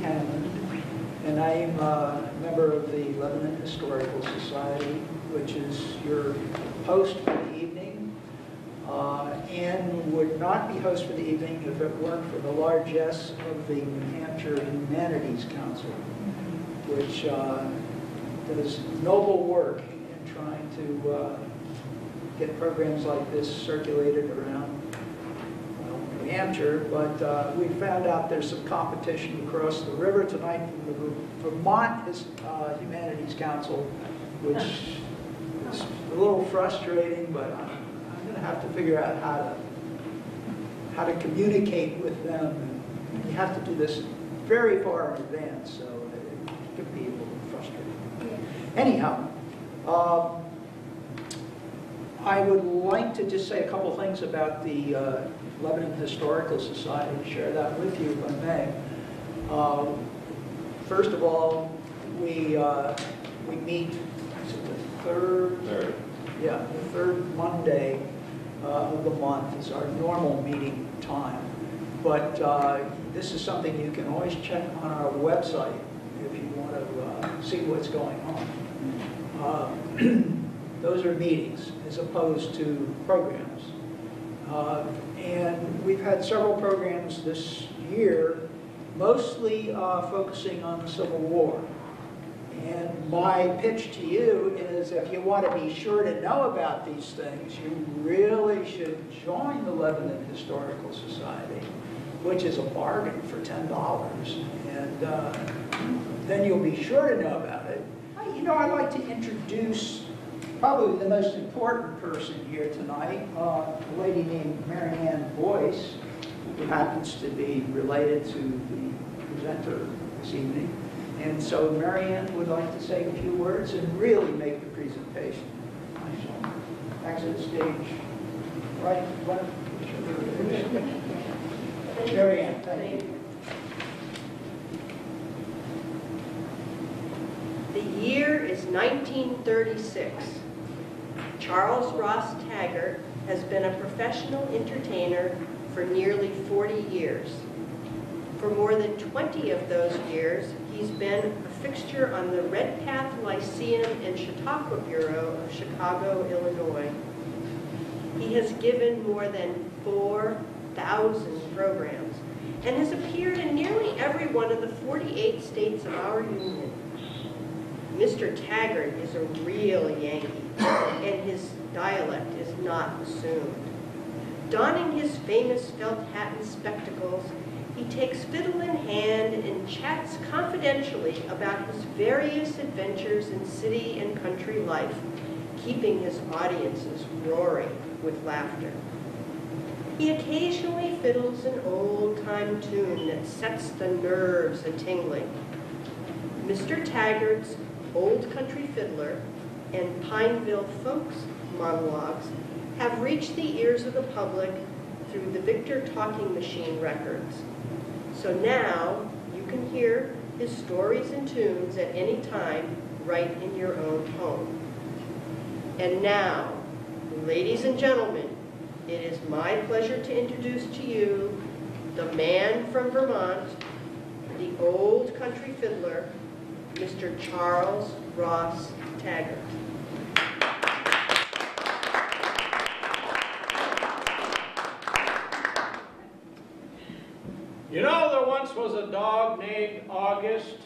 and I am a member of the Lebanon Historical Society, which is your host for the evening, and would not be host for the evening if it weren't for the largesse of the New Hampshire Humanities Council, which does noble work in trying to get programs like this circulated around New Hampshire, but we found out there's some competition across the river tonight from the Vermont Humanities Council, which is a little frustrating, but I'm going to have to figure out how to communicate with them. And you have to do this very far in advance, so it can be a little frustrating. Yeah. Anyhow, I would like to just say a couple things about the Lebanon Historical Society and share that with you, if I may. First of all, we meet, is it the third? Yeah, the third Monday of the month is our normal meeting time. But this is something you can always check on our website if you want to see what's going on. Those are meetings as opposed to programs. And we've had several programs this year, mostly focusing on the Civil War. And my pitch to you is, if you want to be sure to know about these things, you really should join the Lebanon Historical Society, which is a bargain for $10. And then you'll be sure to know about it. You know, I'd like to introduce probably the most important person here tonight, a lady named Boyce, who happens to be related to the presenter this evening. And so Marianne would like to say a few words and really make the presentation. I shall exit the stage right in front of Marianne, thank you. The year is 1936. Charles Ross Taggart has been a professional entertainer for nearly 40 years. For more than 20 of those years, he's been a fixture on the Redpath Lyceum and Chautauqua Bureau of Chicago, Illinois. He has given more than 4,000 programs and has appeared in nearly every one of the 48 states of our union. Mr. Taggart is a real Yankee, and his dialect is not assumed. Donning his famous felt hat and spectacles, he takes fiddle in hand and chats confidentially about his various adventures in city and country life, keeping his audiences roaring with laughter. He occasionally fiddles an old-time tune that sets the nerves a-tingling. Mr. Taggart's Old Country Fiddler and Pineville Folks monologues have reached the ears of the public through the Victor Talking Machine records. So now you can hear his stories and tunes at any time right in your own home. And now, ladies and gentlemen, it is my pleasure to introduce to you the man from Vermont, the Old Country Fiddler, Mr. Charles Ross Taggart. You know, there once was a dog named August,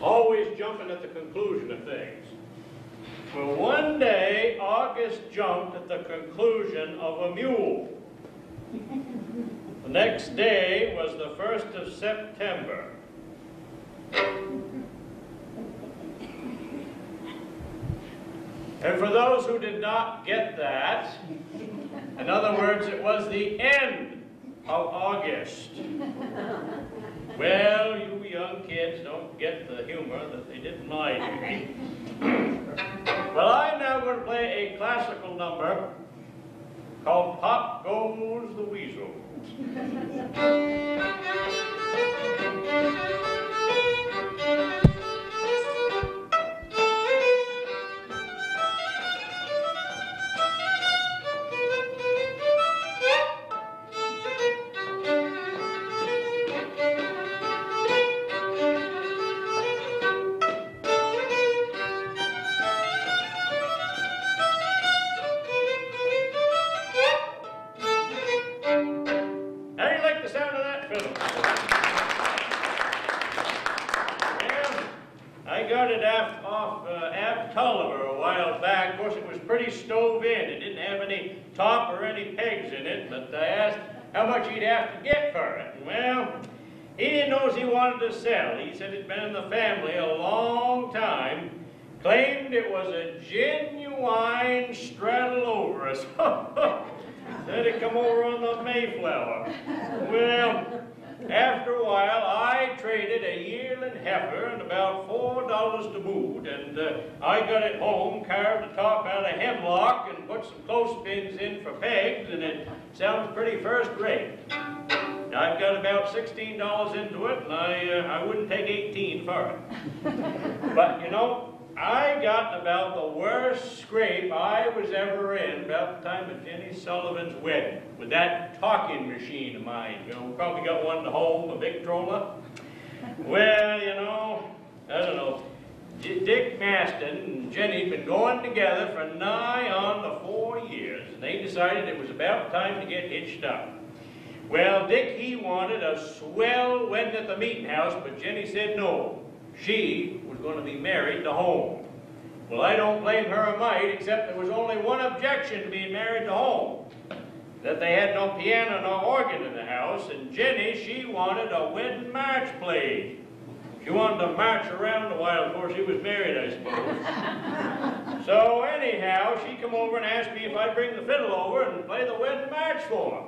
always jumping at the conclusion of things. Well, one day, August jumped at the conclusion of a mule. The next day was the 1st of September. And for those who did not get that, in other words, it was the end of August. Well, you young kids don't get the humor that they did in my day. Well, I'm now going to play a classical number called Pop Goes the Weasel. It didn't have any top or any pegs in it, but I asked how much he'd have to get for it. Well, he didn't know as he wanted to sell. He said it'd been in the family a long time, claimed it was a genuine Straddle-Overus. Said it come over on the Mayflower. Well, after a while, I traded a yearling heifer and about $4 to boot, and I got it home, carved the top out of hemlock, and put some clothespins in for pegs, and it sounds pretty first rate. I've got about $16 into it, and I wouldn't take 18 for it. But, you know, I got about the worst scrape I was ever in about the time of Jenny Sullivan's wedding with that talking machine of mine. You know, probably got one at home, a Victrola. Well, you know, I don't know. Dick Maston and Jenny had been going together for nigh on to 4 years, and they decided it was about time to get hitched up. Well, Dick, he wanted a swell wedding at the meeting house, but Jenny said no. She was going to be married to home. Well, I don't blame her a mite, except there was only one objection to being married to home. That they had no piano nor organ in the house, and Jenny, she wanted a wedding march played. She wanted to march around a while before she was married, I suppose. So anyhow, she come over and asked me if I'd bring the fiddle over and play the wedding march for her.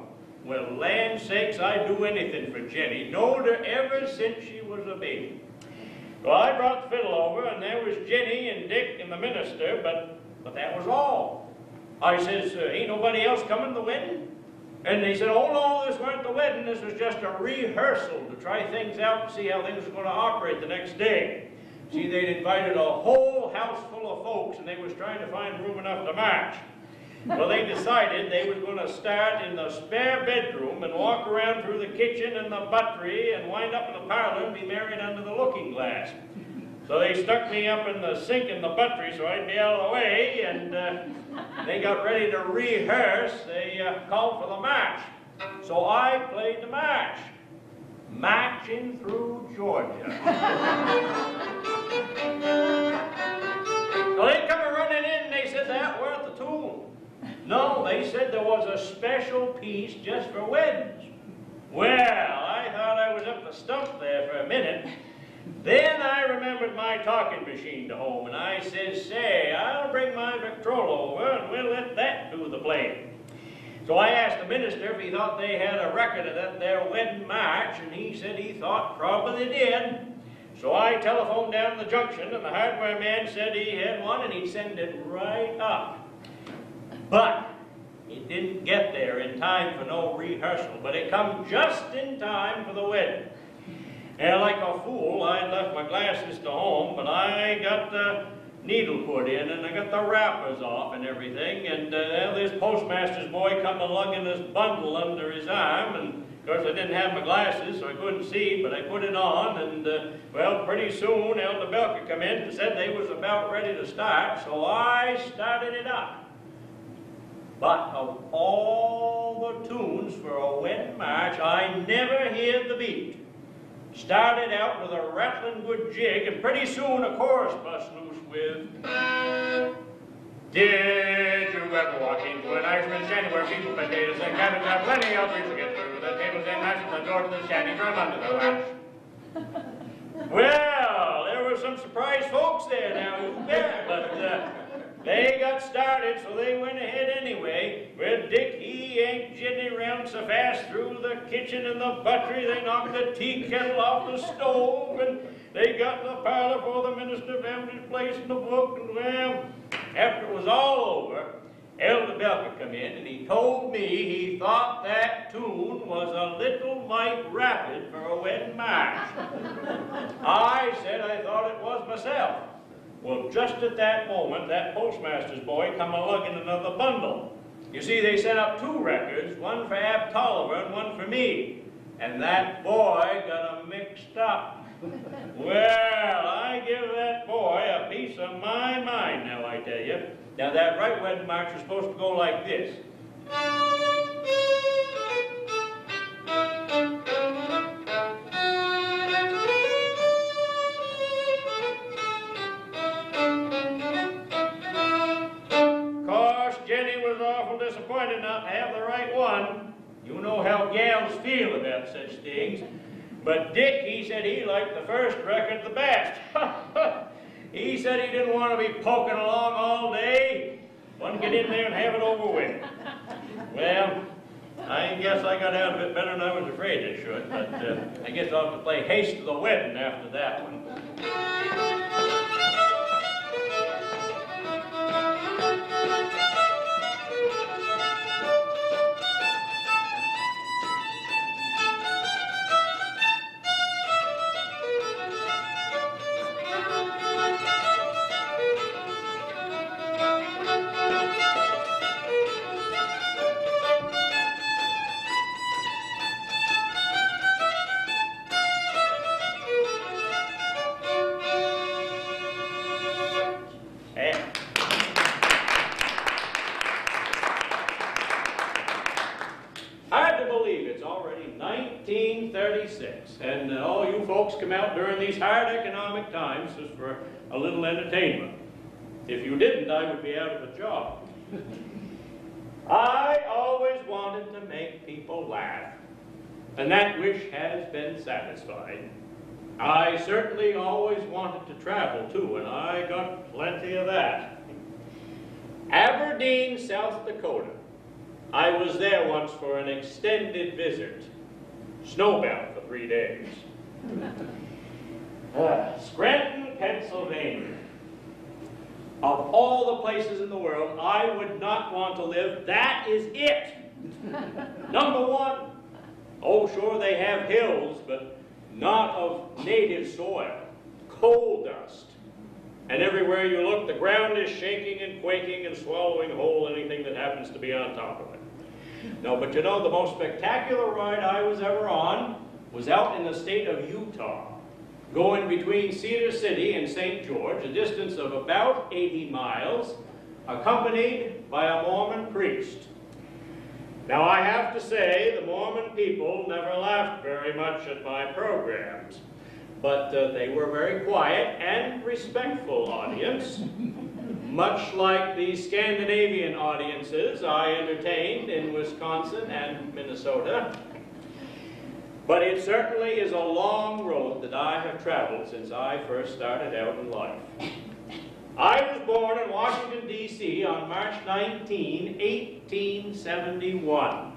Well, land sakes, I'd do anything for Jenny. Knowed her ever since she was a baby. So I brought the fiddle over, and there was Jenny and Dick and the minister, but that was all. I says, ain't nobody else coming to the wedding? And they said, oh no, this weren't the wedding, this was just a rehearsal to try things out and see how things were going to operate the next day. See, they'd invited a whole house full of folks, and they was trying to find room enough to march. Well, they decided they was going to start in the spare bedroom and walk around through the kitchen and the buttery and wind up in the parlor and be married under the looking glass. So they stuck me up in the sink in the buttery so I'd be out of the way, and they got ready to rehearse. They called for the march. So I played the march. Marching through Georgia. So they come running in and they said that weren't the tune. No, they said there was a special piece just for weddings. Well, I thought I was up the stump there for a minute. Then I remembered my talking machine to home, and I says, say, I'll bring my Victrola over and we'll let that do the playing. So I asked the minister if he thought they had a record of that there wedding march, and he said he thought probably they did. So I telephoned down the junction, and the hardware man said he had one, and he'd send it right up. But it didn't get there in time for no rehearsal, but it come just in time for the wedding. And like a fool, I'd left my glasses to home, but I got the needle put in, and I got the wrappers off and everything, and this postmaster's boy come lugging this bundle under his arm, and of course I didn't have my glasses, so I couldn't see, but I put it on, and well, pretty soon Elder Belker come in and said they was about ready to start, so I started it up. But of all the tunes for a wedding march, I never heard the beat. Started out with a rattling good jig, and pretty soon a chorus bust loose with, did you ever walk into an Irishman's shanty where people potatoes and cabbage have plenty of reason to get through the tables and matches the door to the shanty from under the latch? Well, there were some surprised folks there now, you bet, but they got started, so they went ahead anyway. Well, Dick, he ain't jitting around so fast through the kitchen and the buttery. They knocked the tea kettle off the stove, and they got in the parlor for the minister found his place in the book, and well, after it was all over, Elder Belker come in, and he told me he thought that tune was a little mite rapid for a wedding march. I said I thought it was myself. Well, just at that moment, that postmaster's boy come a-lugging another bundle. You see, they set up 2 records, one for Ab Tolliver and one for me. And that boy got 'em mixed up. Well, I give that boy a piece of my mind now, I tell you. Now, that right wedding march was supposed to go like this. awful disappointed not to have the right one. You know how gals feel about such things. But Dick, he said he liked the first record the best. He said he didn't want to be poking along all day. Wanted to get in there and have it over with. Well, I guess I got out a bit better than I was afraid I should, but I guess I'll have to play Haste to the Wedding after that one. And all you folks come out during these hard economic times just for a little entertainment. If you didn't, I would be out of a job. I always wanted to make people laugh, and that wish has been satisfied. I certainly always wanted to travel too, and I got plenty of that. Aberdeen, South Dakota. I was there once for an extended visit. Snowbound for 3 days. Scranton, Pennsylvania. Of all the places in the world I would not want to live, that is it. Number one. Oh, sure, they have hills, but not of native soil. Coal dust. And everywhere you look, the ground is shaking and quaking and swallowing whole anything that happens to be on top of it. No, but you know, the most spectacular ride I was ever on was out in the state of Utah, going between Cedar City and St. George, a distance of about 80 miles, accompanied by a Mormon priest. Now, I have to say, the Mormon people never laughed very much at my programs, but they were a very quiet and respectful audience, much like the Scandinavian audiences I entertained in Wisconsin and Minnesota. But it certainly is a long road that I have traveled since I first started out in life. I was born in Washington, D.C. on March 19, 1871.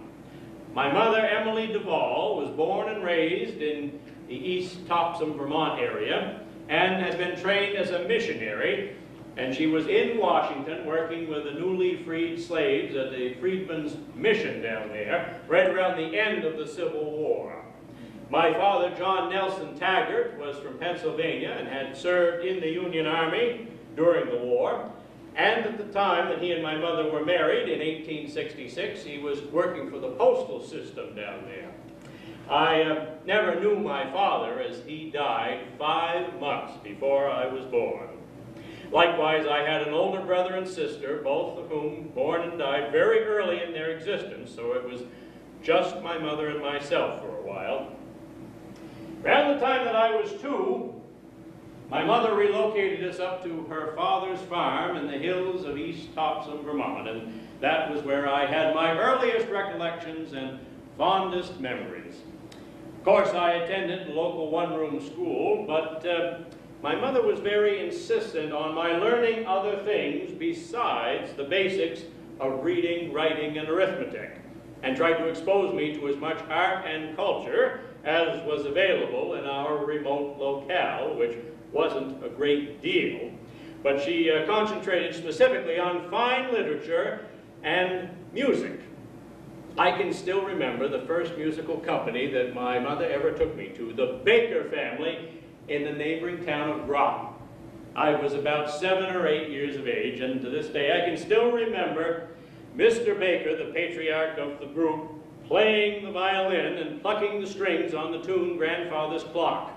My mother, Emily Duvall, was born and raised in the East Topsom, Vermont area and had been trained as a missionary, and she was in Washington working with the newly freed slaves at the Freedmen's Mission down there, right around the end of the Civil War. My father, John Nelson Taggart, was from Pennsylvania and had served in the Union Army during the war, and at the time that he and my mother were married in 1866, he was working for the postal system down there. I never knew my father, as he died 5 months before I was born. Likewise, I had an older brother and sister, both of whom born and died very early in their existence, so it was just my mother and myself for a while. Around the time that I was 2, my mother relocated us up to her father's farm in the hills of East Topsom, Vermont, and that was where I had my earliest recollections and fondest memories. Of course, I attended the local one-room school, but my mother was very insistent on my learning other things besides the basics of reading, writing, and arithmetic, and tried to expose me to as much art and culture as was available in our remote locale, which wasn't a great deal. But she concentrated specifically on fine literature and music. I can still remember the first musical company that my mother ever took me to, the Baker family in the neighboring town of Groton. I was about 7 or 8 years of age, and to this day I can still remember Mr. Baker, the patriarch of the group, playing the violin and plucking the strings on the tune Grandfather's Clock.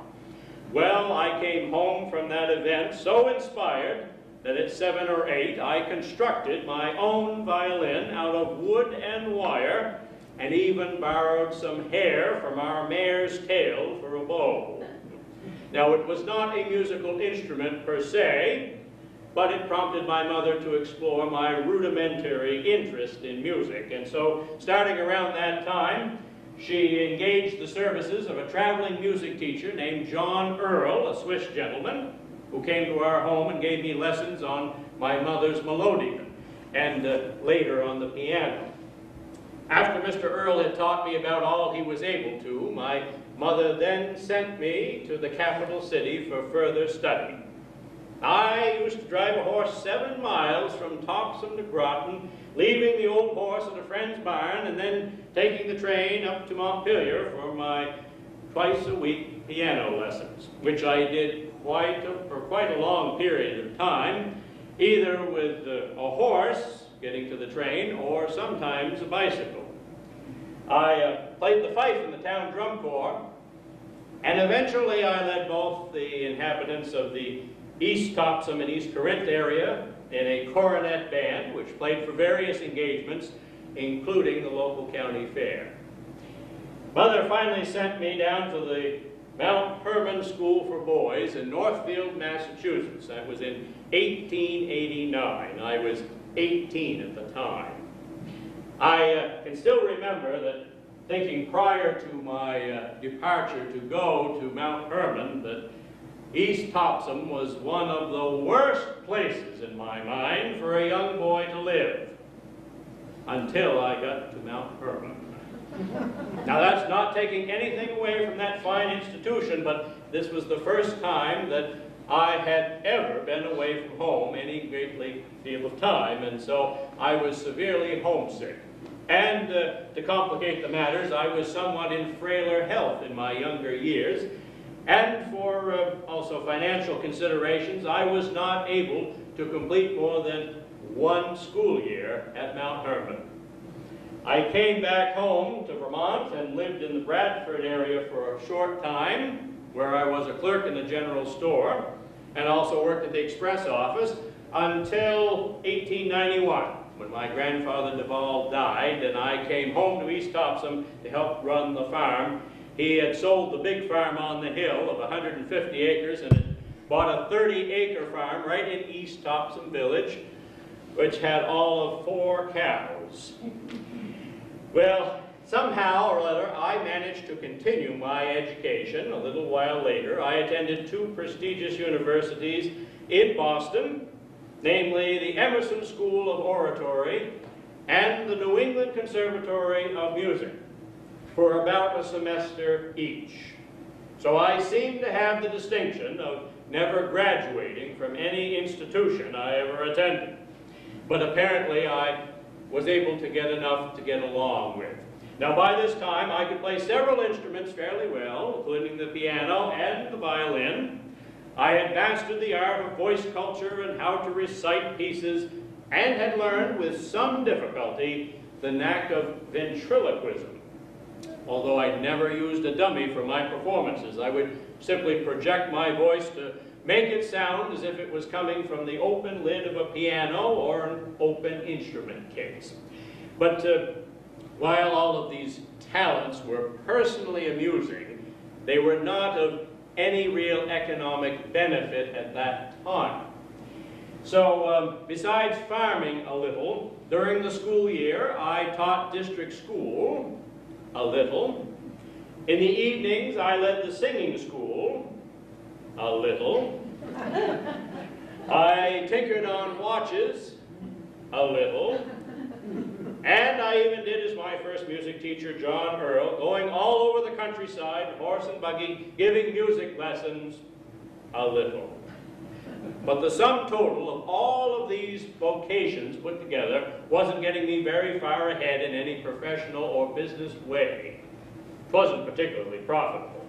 Well, I came home from that event so inspired that at 7 or 8 I constructed my own violin out of wood and wire, and even borrowed some hair from our mare's tail for a bow. Now, it was not a musical instrument per se, but it prompted my mother to explore my rudimentary interest in music. And so, starting around that time, she engaged the services of a traveling music teacher named John Earl, a Swiss gentleman, who came to our home and gave me lessons on my mother's melodeon and later on the piano. After Mr. Earl had taught me about all he was able to, my mother then sent me to the capital city for further study. I used to drive a horse 7 miles from Topsom to Groton, leaving the old horse at a friend's barn and then taking the train up to Montpelier for my twice-a-week piano lessons, which I did for quite a long period of time, either with a horse getting to the train or sometimes a bicycle. I played the fife in the town drum corps, and eventually I led both the inhabitants of the East Topsom and East Corinth area in a cornet band, which played for various engagements, including the local county fair. Mother finally sent me down to the Mount Hermon School for Boys in Northfield, Massachusetts. That was in 1889. I was 18 at the time. I can still remember that thinking prior to my departure to go to Mount Hermon that East Topsom was one of the worst places in my mind for a young boy to live, until I got to Mount Hermon. Now that's not taking anything away from that fine institution, but this was the first time that I had ever been away from home any great deal of time, and so I was severely homesick. And to complicate the matters, I was somewhat in frailer health in my younger years, and for also financial considerations, I was not able to complete more than 1 school year at Mount Hermon. I came back home to Vermont and lived in the Bradford area for a short time, where I was a clerk in the general store and also worked at the express office until 1891, when my grandfather Duval died and I came home to East Topsom to help run the farm. He had sold the big farm on the hill of 150 acres and had bought a 30-acre farm right in East Topsom Village, which had all of 4 cows. Well, somehow or other, I managed to continue my education. A little while later, I attended 2 prestigious universities in Boston, namely the Emerson School of Oratory and the New England Conservatory of Music, for about a semester each. So I seem to have the distinction of never graduating from any institution I ever attended. But apparently I was able to get enough to get along with. Now by this time I could play several instruments fairly well, including the piano and the violin. I had mastered the art of voice culture and how to recite pieces, and had learned with some difficulty the knack of ventriloquism. Although I never used a dummy for my performances, I would simply project my voice to make it sound as if it was coming from the open lid of a piano or an open instrument case. But while all of these talents were personally amusing, they were not of any real economic benefit at that time. So besides farming a little, during the school year I taught district school a little. In the evenings I led the singing school a little. I tinkered on watches a little. And I even did as my first music teacher, John Earl, going all over the countryside, horse and buggy, giving music lessons a little. But the sum total of all of these vocations put together wasn't getting me very far ahead in any professional or business way. It wasn't particularly profitable.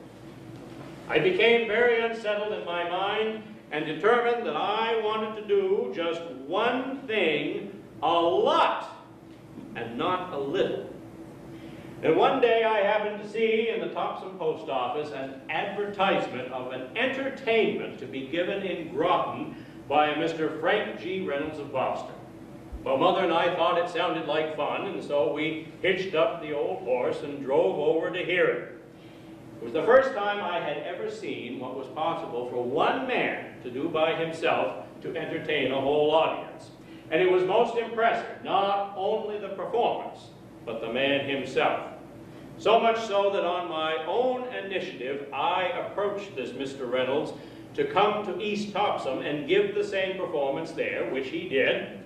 I became very unsettled in my mind and determined that I wanted to do just one thing a lot and not a little. And one day I happened to see in the Topsom post office an advertisement of an entertainment to be given in Groton by a Mr. Frank G. Reynolds of Boston. Well, Mother and I thought it sounded like fun, and so we hitched up the old horse and drove over to hear it. It was the first time I had ever seen what was possible for one man to do by himself to entertain a whole audience. And it was most impressive, not only the performance, but the man himself. So much so that on my own initiative, I approached this Mr. Reynolds to come to East Topsom and give the same performance there, which he did.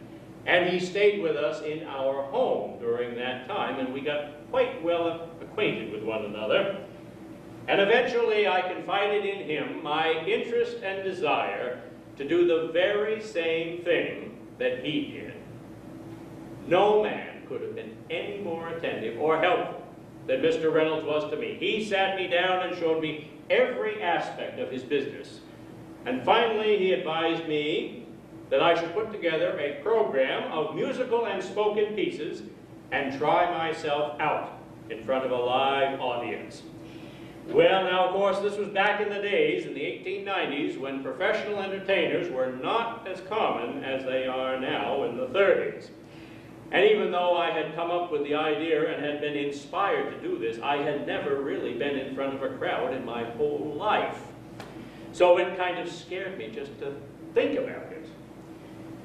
And he stayed with us in our home during that time, and we got quite well acquainted with one another. And eventually I confided in him my interest and desire to do the very same thing that he did. No man could have been any more attentive or helpful than Mr. Reynolds was to me. He sat me down and showed me every aspect of his business. And finally he advised me that I should put together a program of musical and spoken pieces and try myself out in front of a live audience. Well, now, of course, this was back in the days, in the 1890s, when professional entertainers were not as common as they are now in the 30s. And even though I had come up with the idea and had been inspired to do this, I had never really been in front of a crowd in my whole life. So it kind of scared me just to think about it.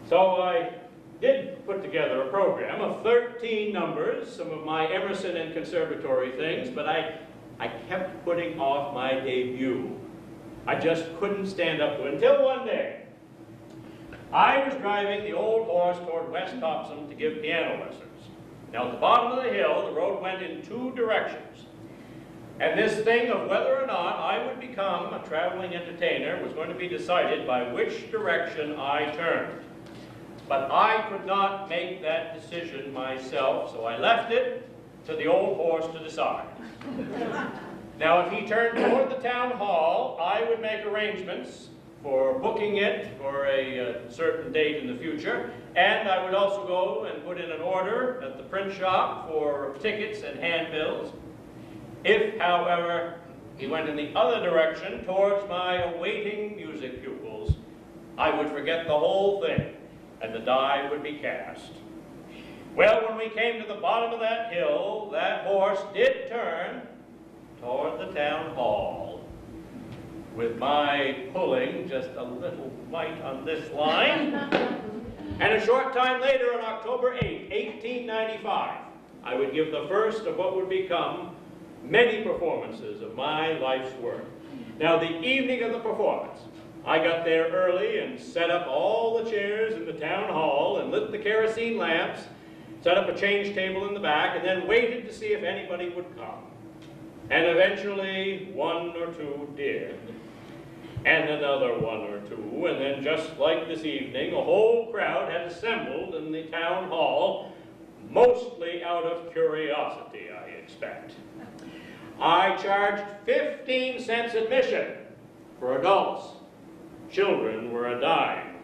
So I did put together a program of 13 numbers, some of my Emerson and Conservatory things, but I kept putting off my debut. I just couldn't stand up to it until one day. I was driving the old horse toward West Topsom to give piano lessons. Now at the bottom of the hill, the road went in two directions. And this thing of whether or not I would become a traveling entertainer was going to be decided by which direction I turned. But I could not make that decision myself, so I left it to the old horse to decide. Now, if he turned toward the town hall, I would make arrangements for booking it for a certain date in the future, and I would also go and put in an order at the print shop for tickets and handbills. If, however, he went in the other direction towards my awaiting music pupils, I would forget the whole thing, and the die would be cast. Well, when we came to the bottom of that hill, that horse did turn toward the town hall. With my pulling just a little light on this line. And a short time later, on October 8, 1895, I would give the first of what would become many performances of my life's work. Now, the evening of the performance, I got there early and set up all the chairs in the town hall and lit the kerosene lamps, set up a change table in the back, and then waited to see if anybody would come. And eventually, one or two did. And another one or two, and then just like this evening, a whole crowd had assembled in the town hall, mostly out of curiosity, I expect. I charged 15 cents admission for adults. Children were a dime.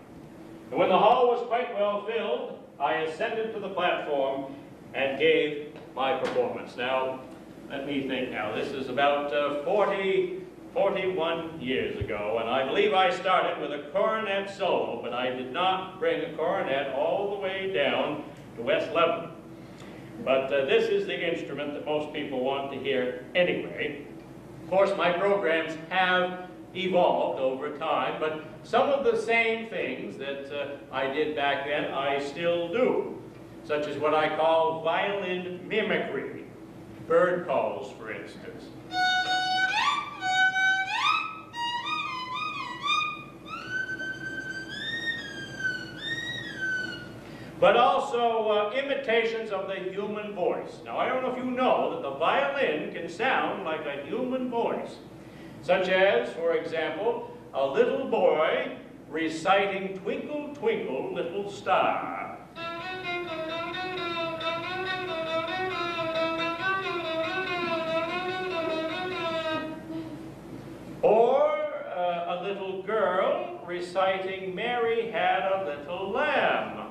And when the hall was quite well filled, I ascended to the platform and gave my performance. Now, let me think now. This is about 41 years ago, and I believe I started with a cornet solo, but I did not bring a cornet all the way down to West Lebanon. But this is the instrument that most people want to hear anyway. Of course, my programs have evolved over time, but some of the same things that I did back then, I still do, such as what I call violin mimicry, bird calls, for instance. But also imitations of the human voice. Now, I don't know if you know that the violin can sound like a human voice, such as, for example, a little boy reciting "Twinkle, Twinkle, Little Star." Or a little girl reciting "Mary Had a Little Lamb."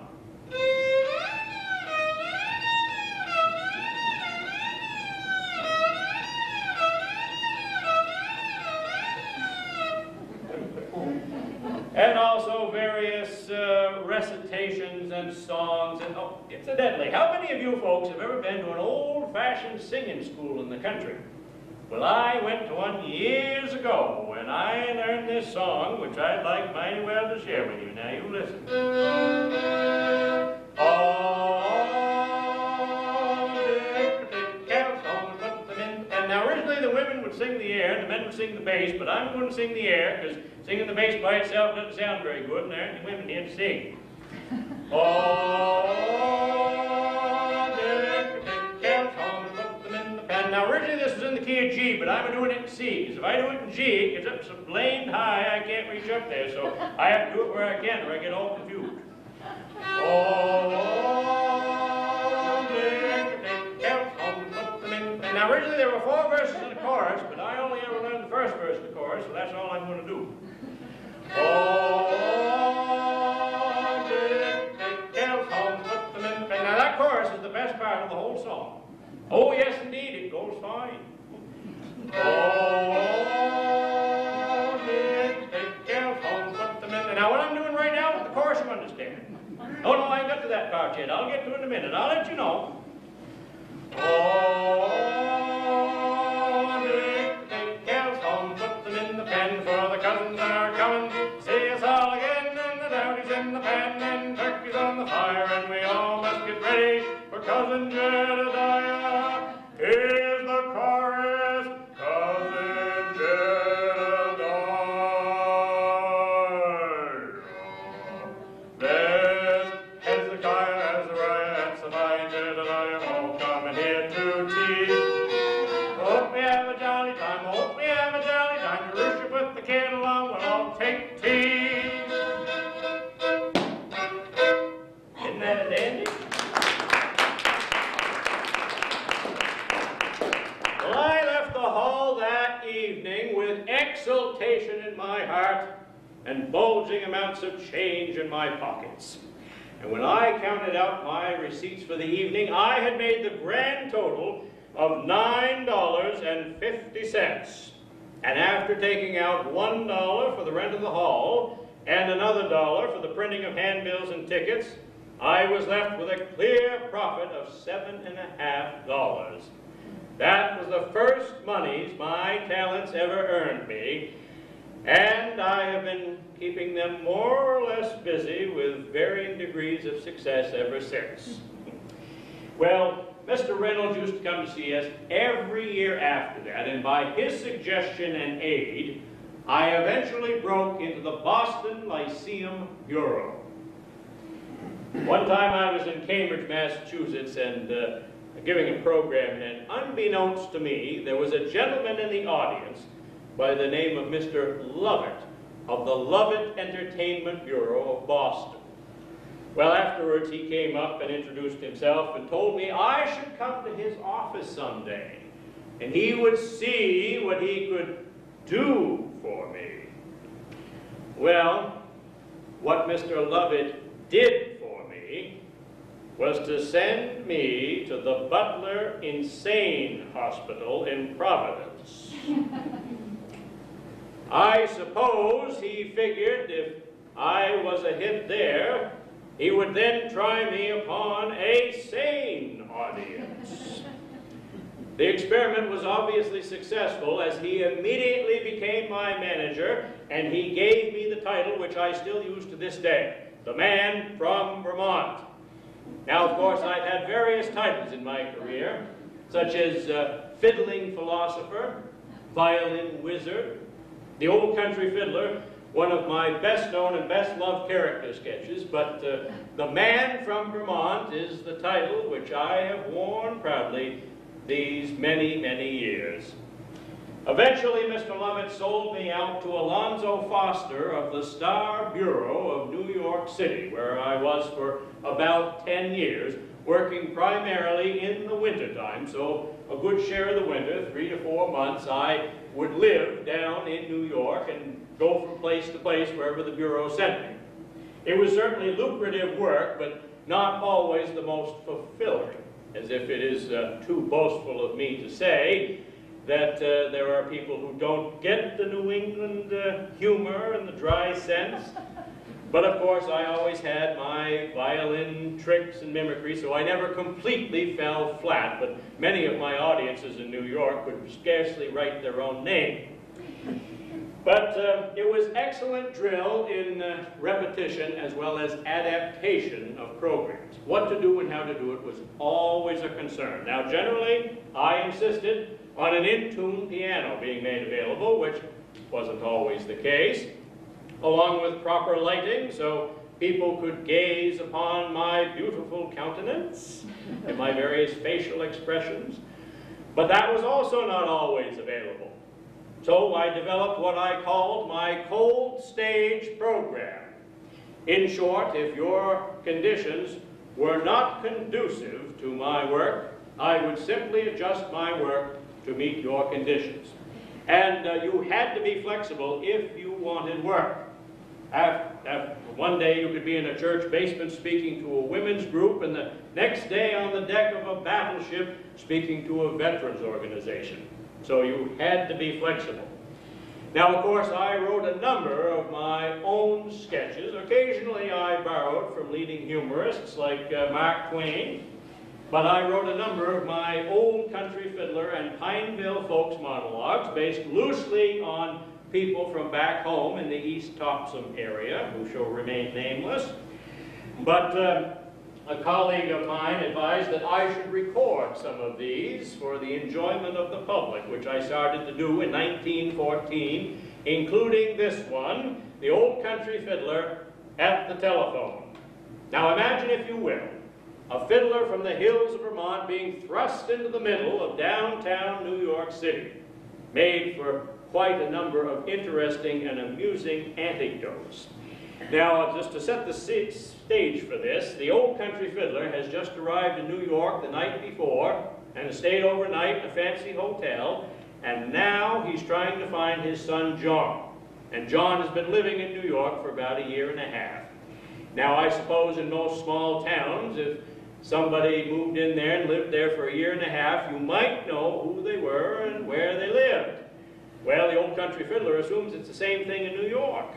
And also various recitations and songs. And oh, incidentally, how many of you folks have ever been to an old-fashioned singing school in the country? Well, I went to one years ago when I learned this song, which I'd like mighty well to share with you. Now, you listen. And now, originally the women would sing the air and the men would sing the bass, but I'm going to sing the air because singing the bass by itself doesn't sound very good, and there aren't any women here to sing. Now, originally this was in the key of G, but I'm doing it in C, because if I do it in G, it gets up so blamed high I can't reach up there, so I have to do it where I can, or I get all confused. Now, originally there were 4 verses in the chorus, but I only ever learned the first verse of the chorus, so that's all I'm going to do. Now, that chorus is the best part of the whole song. Oh, yes, indeed, it goes fine. Now, what I'm doing right now with the chorus, you understand. Oh, no, I ain't got to that part yet. I'll get to it in a minute. I'll let you know. Put them in the pen, for the cousins are coming. See us all again, and the dowdy's in the pan, and turkey's on the fire, and we all must get ready for Cousin Jedediah. Here's the chorus, Cousin Jedediah. There's Hezekiah, Azariah, and Sabai, Jedediah, all coming here to tea. Hope we have a jolly time, hope we have a jolly time. To worship with the candle on, we'll all take tea. Isn't that a dandy? Well, I left the hall that evening with exultation in my heart and bulging amounts of change in my pockets. And when I counted out my receipts for the evening, I had made the grand total of $9.50. And after taking out $1 for the rent of the hall and another $1 for the printing of handbills and tickets, I was left with a clear profit of $7.50. That was the first monies my talents ever earned me, and I have been keeping them more or less busy with varying degrees of success ever since. Well, Mr. Reynolds used to come to see us every year after that, and by his suggestion and aid, I eventually broke into the Boston Lyceum Bureau. One time I was in Cambridge, Massachusetts, and giving a program, and unbeknownst to me, there was a gentleman in the audience by the name of Mr. Lovett of the Lovett Entertainment Bureau of Boston. Well, afterwards he came up and introduced himself and told me I should come to his office someday, and he would see what he could do for me. Well, what Mr. Lovett did for me was to send me to the Butler Insane Hospital in Providence. I suppose he figured if I was a hit there, he would then try me upon a sane audience. The experiment was obviously successful, as he immediately became my manager, and he gave me the title which I still use to this day, the Man from Vermont. Now, of course, I've had various titles in my career, such as Fiddling Philosopher, Violin Wizard, The Old Country Fiddler, one of my best-known and best-loved character sketches, but The Man from Vermont is the title which I have worn proudly these many, many years. Eventually, Mr. Lovett sold me out to Alonzo Foster of the Star Bureau of New York City, where I was for about 10 years, working primarily in the wintertime, so a good share of the winter, 3 to 4 months, I would live down in New York and go from place to place wherever the Bureau sent me. It was certainly lucrative work, but not always the most fulfilling, as if it is too boastful of me to say that there are people who don't get the New England humor and the dry sense. But of course, I always had my violin tricks and mimicry, so I never completely fell flat. But many of my audiences in New York could scarcely write their own name. But it was excellent drill in repetition as well as adaptation of programs. What to do and how to do it was always a concern. Now, generally, I insisted on an in-tune piano being made available, which wasn't always the case, along with proper lighting so people could gaze upon my beautiful countenance and my various facial expressions. But that was also not always available. So I developed what I called my cold stage program. In short, if your conditions were not conducive to my work, I would simply adjust my work to meet your conditions. And you had to be flexible if you wanted work. One day you could be in a church basement speaking to a women's group, and the next day on the deck of a battleship speaking to a veterans organization. So you had to be flexible. Now, of course, I wrote a number of my own sketches. Occasionally I borrowed from leading humorists like Mark Twain, but I wrote a number of my Old Country Fiddler and Pineville Folks monologues based loosely on people from back home in the East Topsom area, who shall remain nameless. But a colleague of mine advised that I should record some of these for the enjoyment of the public, which I started to do in 1914, including this one, The Old Country Fiddler at the Telephone. Now imagine, if you will, a fiddler from the hills of Vermont being thrust into the middle of downtown New York City, made for quite a number of interesting and amusing anecdotes. Now, just to set the stage for this, the Old Country Fiddler has just arrived in New York the night before and has stayed overnight in a fancy hotel, and now he's trying to find his son John. And John has been living in New York for about a year and a half. Now, I suppose in most small towns, if somebody moved in there and lived there for a year and a half, you might know who they were and where they lived. Well, the Old Country Fiddler assumes it's the same thing in New York,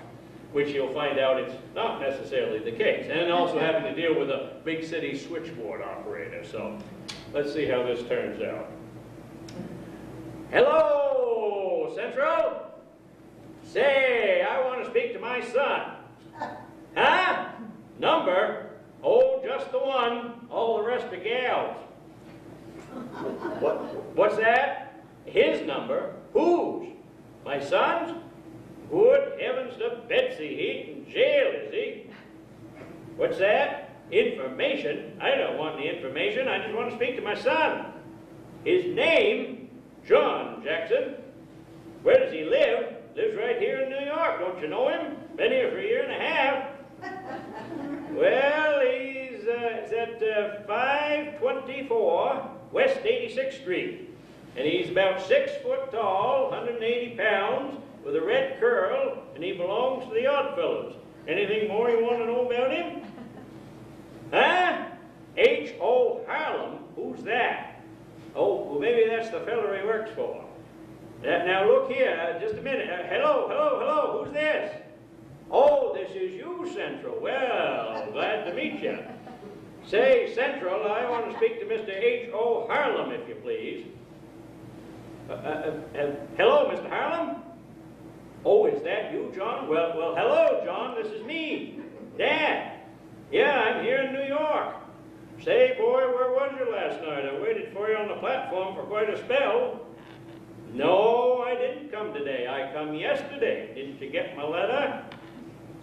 which you'll find out it's not necessarily the case. And also having to deal with a big city switchboard operator. So let's see how this turns out. Hello, Central? Say, I want to speak to my son. Huh? Number? Oh, just the one. All the rest are gals. What's that? His number? Whose? My son's? Good heavens to Betsy, he's in jail, is he? What's that? Information? I don't want the information, I just want to speak to my son. His name? John Jackson. Where does he live? Lives right here in New York, don't you know him? Been here for a year and a half. Well, he's at 524 West 86th Street. And he's about 6 foot tall, 180 pounds, with a red curl, and he belongs to the Oddfellows. Anything more you want to know about him? Huh? H.O. Harlem? Who's that? Oh, well, maybe that's the feller he works for. Now, look here, just a minute. Hello, who's this? Oh, this is you, Central. Well, glad to meet you. Say, Central, I want to speak to Mr. H.O. Harlem, if you please. Hello, Mr. Harlem? Oh, is that you, John? Well, hello, John. This is me, Dad. Yeah, I'm here in New York. Say, boy, where was you last night? I waited for you on the platform for quite a spell. No, I didn't come today. I come yesterday. Didn't you get my letter?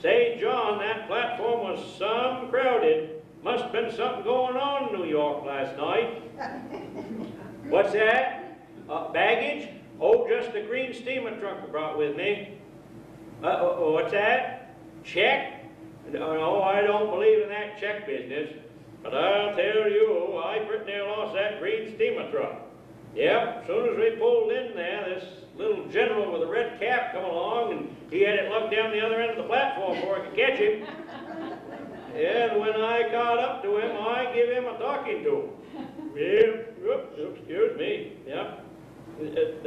Say, John, that platform was some crowded. Must have been something going on in New York last night. What's that? Baggage? Oh, just a green steamer trunk I brought with me. What's that? Check? No, I don't believe in that check business. But I'll tell you, I pretty near lost that green steamer truck. Yep, as soon as we pulled in there, this little general with a red cap come along, and he had it lugged down the other end of the platform before I could catch him. And when I caught up to him, I give him a talking to. Yep, excuse me, yep.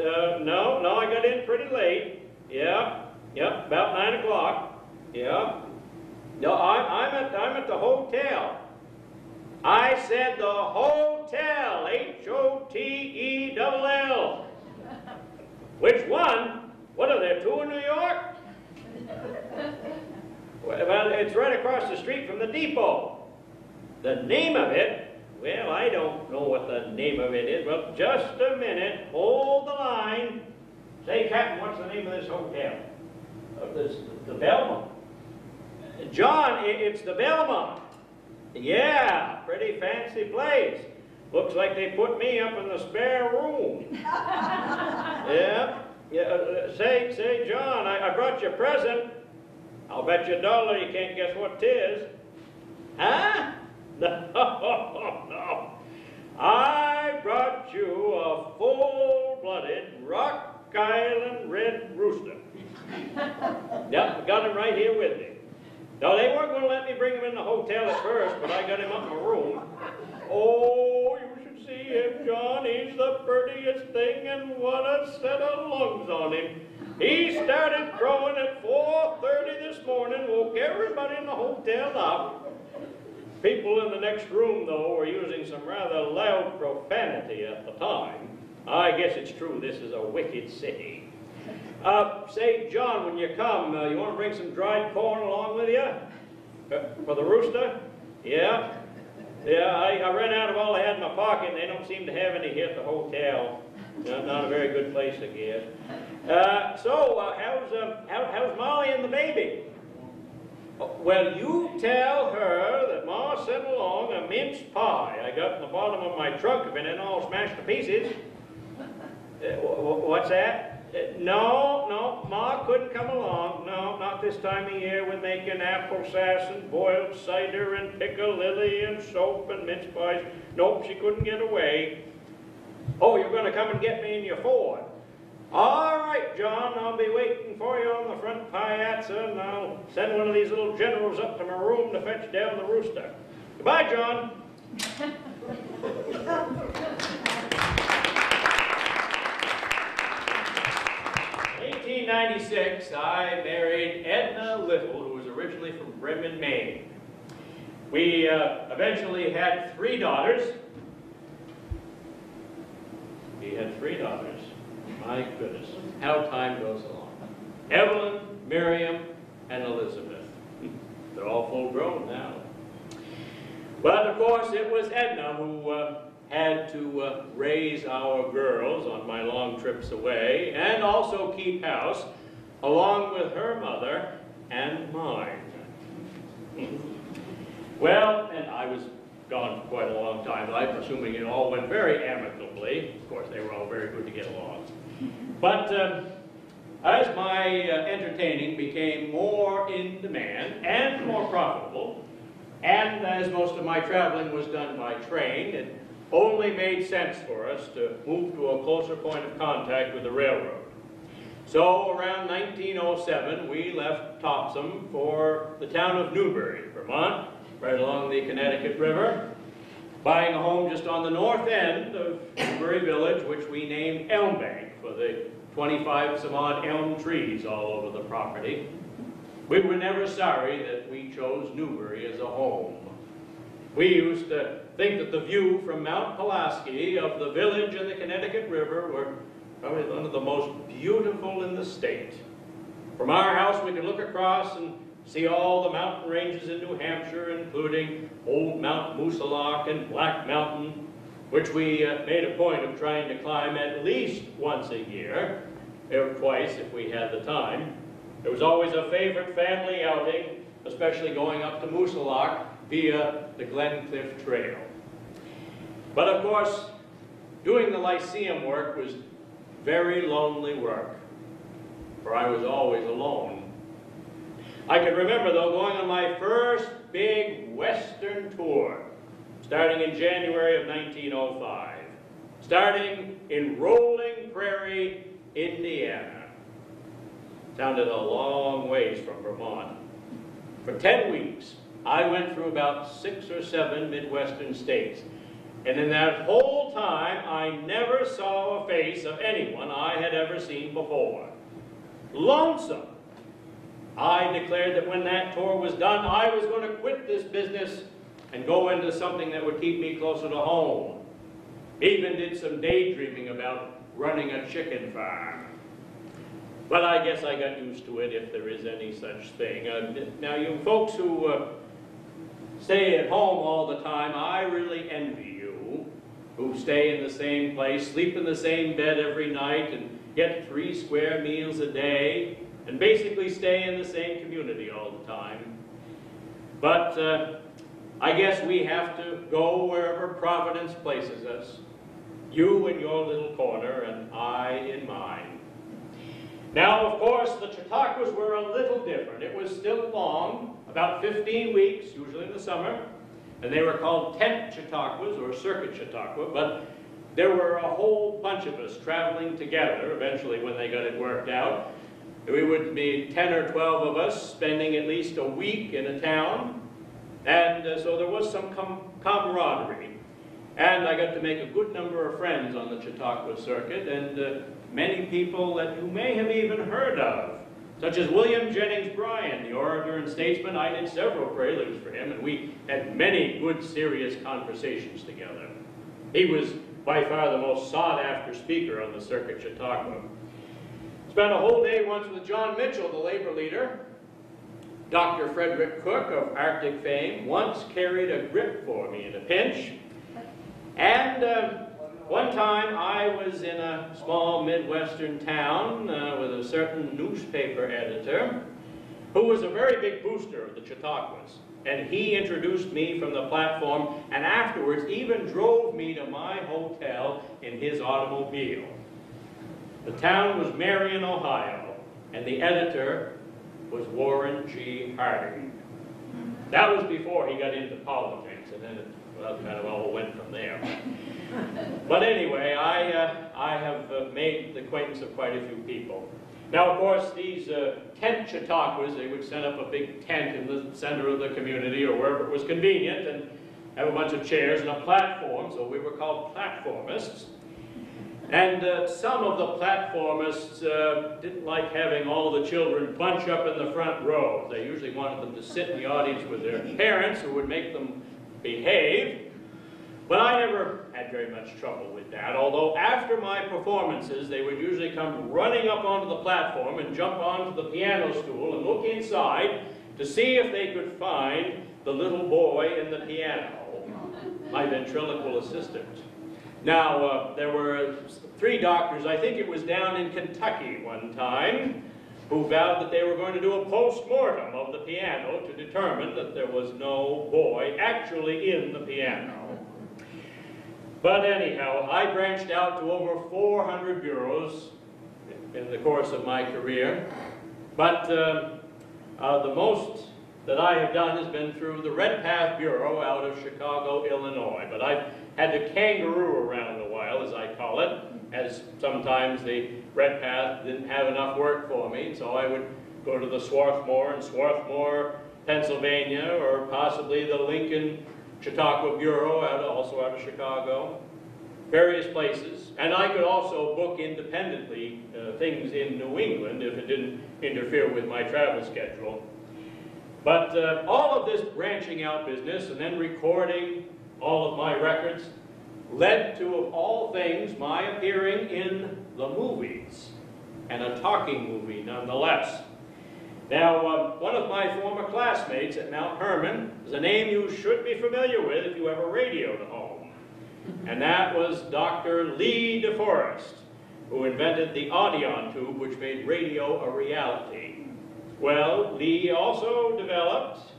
No, I got in pretty late. Yep, about 9 o'clock. Yep. H-O-T-E-L-L. Which one? What are there, two in New York? Well, it's right across the street from the depot. The name of it, well, I don't know what the name of it is. Well, just a minute. Hold the line. Say, Captain, what's the name of this hotel? The Belmont. John, it's the Belmont. Yeah, pretty fancy place. Looks like they put me up in the spare room. Yeah. Say, John, I brought you a present. I'll bet you $1 you can't guess what 'tis. Huh? No, no. I brought you a full-blooded Rock Island red rooster. Yep, I got him right here with me. Now, they weren't going to let me bring him in the hotel at first, but I got him up in my room. Oh, you should see him, John. He's the prettiest thing, and what a set of lungs on him. He started crowing at 4:30 this morning, woke everybody in the hotel up. People in the next room, though, were using some rather loud profanity at the time. I guess it's true, this is a wicked city. Say, John, when you come, you want to bring some dried corn along with you? For the rooster? Yeah? Yeah, I ran out of all I had in my pocket, and they don't seem to have any here at the hotel. Not a very good place, I guess. How's Molly and the baby? Well, you tell her that Ma sent along a mince pie I got in the bottom of my trunk, and it all smashed to pieces. What's that? No, Ma couldn't come along. No, not this time of year with making apple sass and boiled cider and piccalilli and soap and mince pies. Nope, she couldn't get away. Oh, you're going to come and get me in your Ford. All right, John, I'll be waiting for you on the front piazza, and I'll send one of these little generals up to my room to fetch down the rooster. Goodbye, John. 1896, I married Edna Little, who was originally from Bremen, Maine. We eventually had 3 daughters. My goodness, how time goes along. Evelyn, Miriam, and Elizabeth. They're all full grown now. But of course, it was Edna who had to raise our girls on my long trips away and also keep house, along with her mother and mine. Well, and I was gone for quite a long time, I'm assuming it all went very amicably. Of course, they were all very good to get along. But as my entertaining became more in demand and more profitable, and as most of my traveling was done by train, it only made sense for us to move to a closer point of contact with the railroad. So around 1907, we left Topsom for the town of Newbury, Vermont, right along the Connecticut River, buying a home just on the north end of Newbury Village, which we named Elm Bank for the 25-some-odd elm trees all over the property. We were never sorry that we chose Newbury as a home. We used to think that the view from Mount Pulaski of the village and the Connecticut River were probably one of the most beautiful in the state. From our house, we could look across and see all the mountain ranges in New Hampshire, including Old Mount Moosilauke and Black Mountain, which we made a point of trying to climb at least once a year, or twice if we had the time. It was always a favorite family outing, especially going up to Moosilauke via the Glencliff Trail. But of course, doing the Lyceum work was very lonely work, for I was always alone. I can remember, though, going on my first big Western tour, starting in January of 1905, starting in Rolling Prairie, Indiana. Sounded a long ways from Vermont. For 10 weeks, I went through about 6 or 7 Midwestern states. And in that whole time, I never saw a face of anyone I had ever seen before. Lonesome. I declared that when that tour was done, I was going to quit this business and go into something that would keep me closer to home. Even did some daydreaming about running a chicken farm. But I guess I got used to it, if there is any such thing. Now, you folks who stay at home all the time, I really envy you, who stay in the same place, sleep in the same bed every night, and get 3 square meals a day, and basically stay in the same community all the time. But I guess we have to go wherever Providence places us. You in your little corner, and I in mine. Now, of course, the Chautauquas were a little different. It was still long, about 15 weeks, usually in the summer, and they were called tent Chautauquas or circuit Chautauqua, but there were a whole bunch of us traveling together eventually when they got it worked out. We would be 10 or 12 of us spending at least a week in a town, and so there was some camaraderie. And I got to make a good number of friends on the Chautauqua circuit, and many people that you may have even heard of, such as William Jennings Bryan, the orator and statesman. I did several preludes for him, and we had many good, serious conversations together. He was by far the most sought-after speaker on the circuit Chautauqua. Spent a whole day once with John Mitchell, the labor leader. Dr. Frederick Cook of Arctic fame once carried a grip for me in a pinch. And one time I was in a small Midwestern town with a certain newspaper editor who was a very big booster of the Chautauquas. And he introduced me from the platform and afterwards even drove me to my hotel in his automobile. The town was Marion, Ohio, and the editor was Warren G. Harding. That was before he got into politics, and then well, kind of all went from there. But anyway, I have made the acquaintance of quite a few people. Now, of course, these tent Chautauquas, they would set up a big tent in the center of the community or wherever it was convenient and have a bunch of chairs and a platform, so we were called platformists. And some of the platformists didn't like having all the children bunch up in the front row. They usually wanted them to sit in the audience with their parents who would make them behave. But I never had very much trouble with that, although after my performances, they would usually come running up onto the platform and jump onto the piano stool and look inside to see if they could find the little boy in the piano, my ventriloquial assistant. Now, there were 3 doctors, I think it was down in Kentucky one time, who vowed that they were going to do a post-mortem of the piano to determine that there was no boy actually in the piano. But anyhow, I branched out to over 400 bureaus in the course of my career. But the most that I have done has been through the Red Path Bureau out of Chicago, Illinois. But I've had to kangaroo around a while, as I call it, as sometimes the Red Path didn't have enough work for me, so I would go to the Swarthmore in Swarthmore, Pennsylvania, or possibly the Lincoln Chautauqua Bureau, also out of Chicago, various places. And I could also book independently things in New England if it didn't interfere with my travel schedule. But all of this branching out business and then recording all of my records led to, of all things, my appearing in the movies, and a talking movie nonetheless. Now, one of my former classmates at Mount Hermon is a name you should be familiar with if you have a radio at home, and that was Dr. Lee DeForest, who invented the Audion tube, which made radio a reality. Well, Lee also developed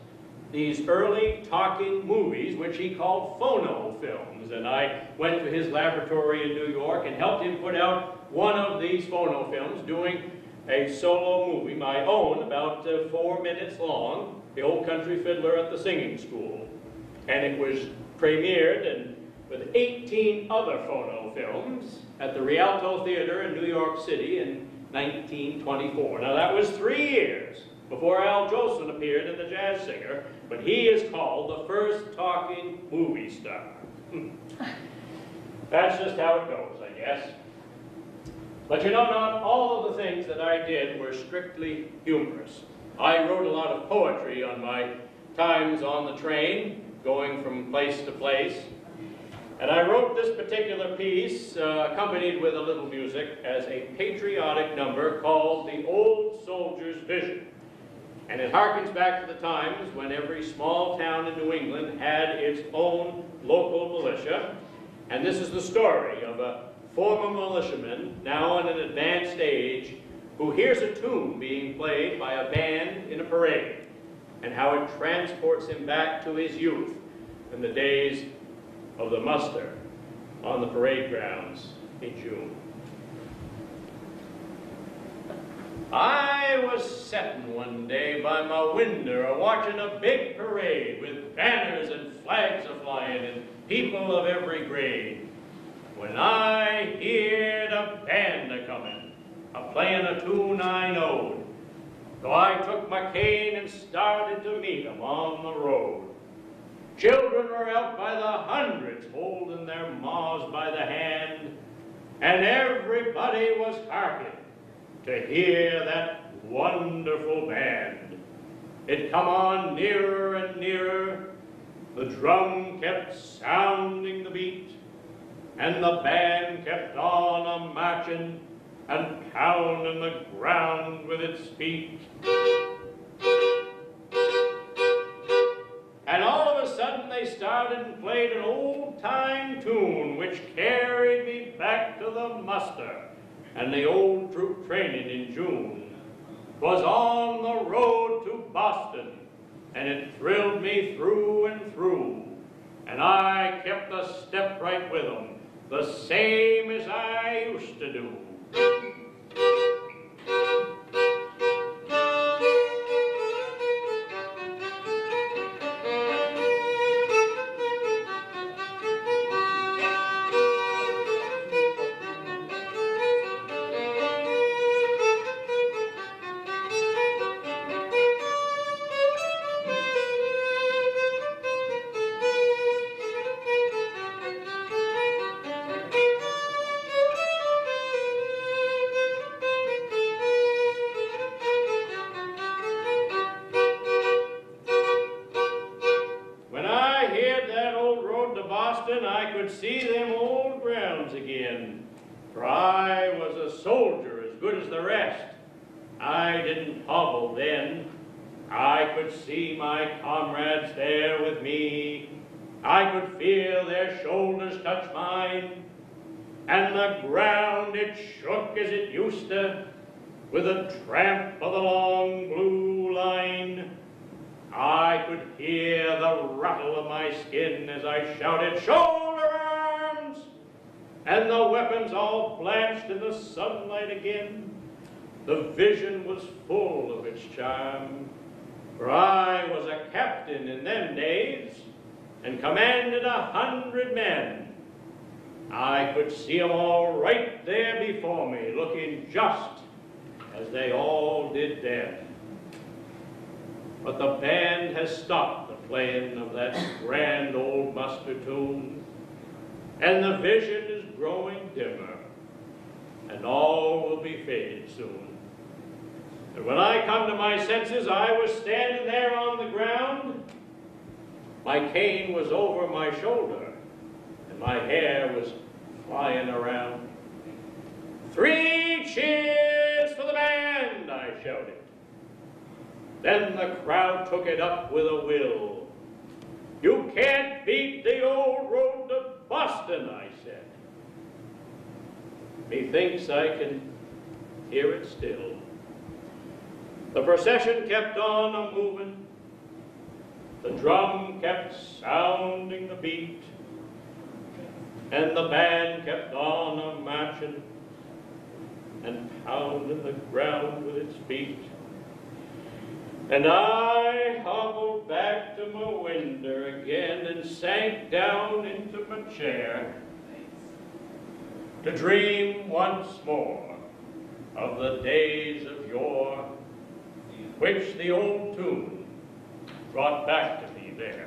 these early talking movies, which he called phono films, and I went to his laboratory in New York and helped him put out one of these phono films, doing a solo movie, my own, about 4 minutes long, The Old Country Fiddler at the Singing School. And it was premiered and with 18 other phono films at the Rialto Theater in New York City in 1924. Now that was 3 years before Al Jolson appeared in The Jazz Singer, but he is called the first talking movie star. That's just how it goes, I guess. But you know, not all of the things that I did were strictly humorous. I wrote a lot of poetry on my times on the train, going from place to place. And I wrote this particular piece, accompanied with a little music, as a patriotic number called The Old Soldier's Vision. And it harkens back to the times when every small town in New England had its own local militia. And this is the story of a former militiaman, now in an advanced age, who hears a tune being played by a band in a parade, and how it transports him back to his youth and the days of the muster on the parade grounds in June. I was settin' one day by my window a-watchin' a big parade with banners and flags a-flying and people of every grade, when I heard a band a-comin', a-playin' a tune I knowed. So I took my cane and started to meet 'em on the road. Children were out by the hundreds, holding their ma's by the hand, and everybody was harking to hear that wonderful band. It come on nearer and nearer, the drum kept sounding the beat, and the band kept on a-marching and pounding the ground with its feet. And all of a sudden they started and played an old-time tune which carried me back to the muster and the old troop training in June. 'Twas on the road to Boston, and it thrilled me through and through, and I kept the step right with 'em, the same as I used to do. I could see them old grounds again, for I was a soldier as good as the rest. I didn't hobble then. I could see my comrades there with me. I could feel their shoulders touch mine, and the ground it shook as it used to, with the tramp of the long blue line. I could hear the rattle of my skin as I shouted, "Shoulder arms!" And the weapons all blanched in the sunlight again. The vision was full of its charm, for I was a captain in them days and commanded 100 men. I could see 'em all right there before me, looking just as they all did then. But the band has stopped the playing of that grand old muster tune, and the vision is growing dimmer, and all will be faded soon. And when I come to my senses, I was standing there on the ground. My cane was over my shoulder, and my hair was flying around. "3 cheers for the band!" I shouted. Then the crowd took it up with a will. "You can't beat the old road to Boston," I said. Methinks I can hear it still. The procession kept on a-moving. The drum kept sounding the beat, and the band kept on a-marching and pounding the ground with its feet. And I hobbled back to my window again and sank down into my chair to dream once more of the days of yore, which the old tune brought back to me there.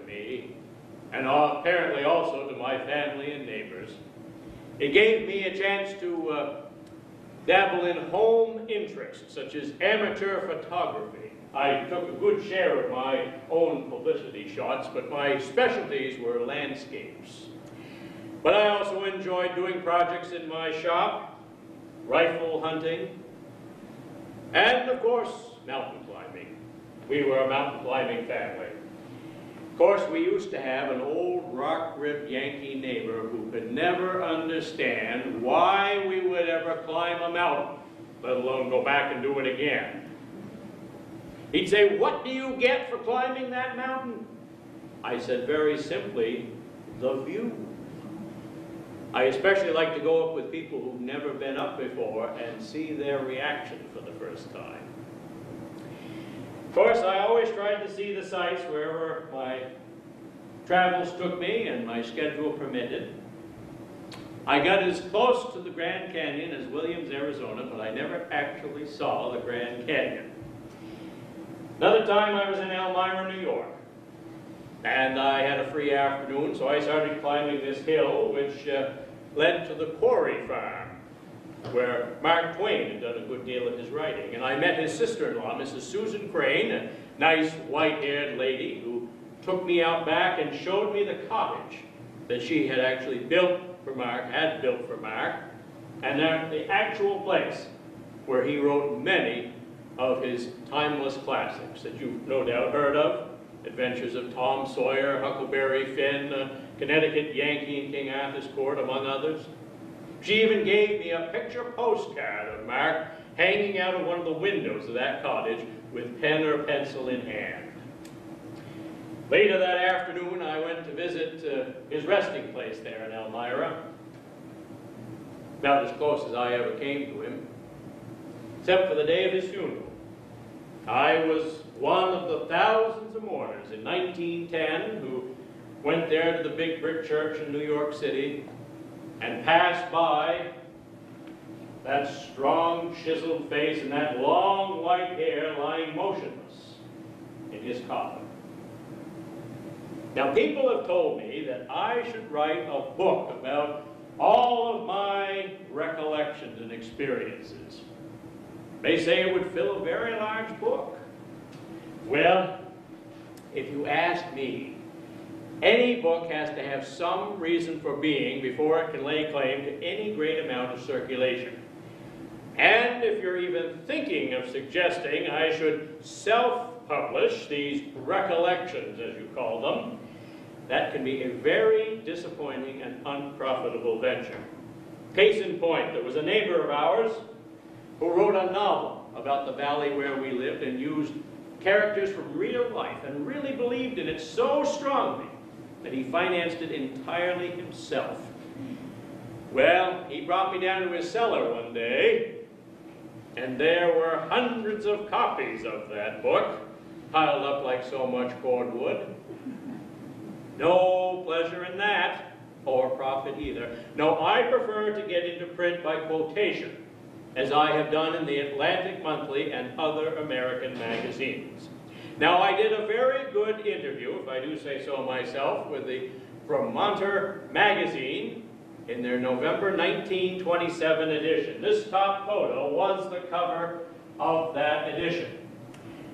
to me, and apparently also to my family and neighbors. It gave me a chance to dabble in home interests, such as amateur photography. I took a good share of my own publicity shots, but my specialties were landscapes. But I also enjoyed doing projects in my shop, rifle hunting, and of course, mountain climbing. We were a mountain climbing family. Of course, we used to have an old rock-ribbed Yankee neighbor who could never understand why we would ever climb a mountain, let alone go back and do it again. He'd say, "What do you get for climbing that mountain?" I said very simply, "The view." I especially like to go up with people who've never been up before and see their reaction for the first time. Of course, I always tried to see the sights wherever my travels took me and my schedule permitted. I got as close to the Grand Canyon as Williams, Arizona, but I never actually saw the Grand Canyon. Another time I was in Elmira, New York, and I had a free afternoon, so I started climbing this hill, which led to the Quarry Farm, where Mark Twain had done a good deal of his writing. And I met his sister-in-law, Mrs. Susan Crane, a nice white-haired lady who took me out back and showed me the cottage that she had actually built for Mark, and the actual place where he wrote many of his timeless classics that you've no doubt heard of: Adventures of Tom Sawyer, Huckleberry Finn, Connecticut Yankee and King Arthur's Court, among others. She even gave me a picture postcard of Mark hanging out of one of the windows of that cottage with pen or pencil in hand. Later that afternoon, I went to visit his resting place there in Elmira. About as close as I ever came to him, except for the day of his funeral. I was one of the thousands of mourners in 1910 who went there to the big brick church in New York City and passed by that strong, chiseled face and that long white hair lying motionless in his coffin. Now, people have told me that I should write a book about all of my recollections and experiences. They say it would fill a very large book. Well, if you ask me, any book has to have some reason for being before it can lay claim to any great amount of circulation. And if you're even thinking of suggesting I should self-publish these recollections, as you call them, that can be a very disappointing and unprofitable venture. Case in point, there was a neighbor of ours who wrote a novel about the valley where we lived and used characters from real life and really believed in it so strongly that he financed it entirely himself. Well, he brought me down to his cellar one day, and there were hundreds of copies of that book piled up like so much cordwood. No pleasure in that, or profit either. No, I prefer to get into print by quotation, as I have done in the Atlantic Monthly and other American magazines. Now, I did a very good interview, if I do say so myself, with the Vermonter magazine in their November 1927 edition. This top photo was the cover of that edition.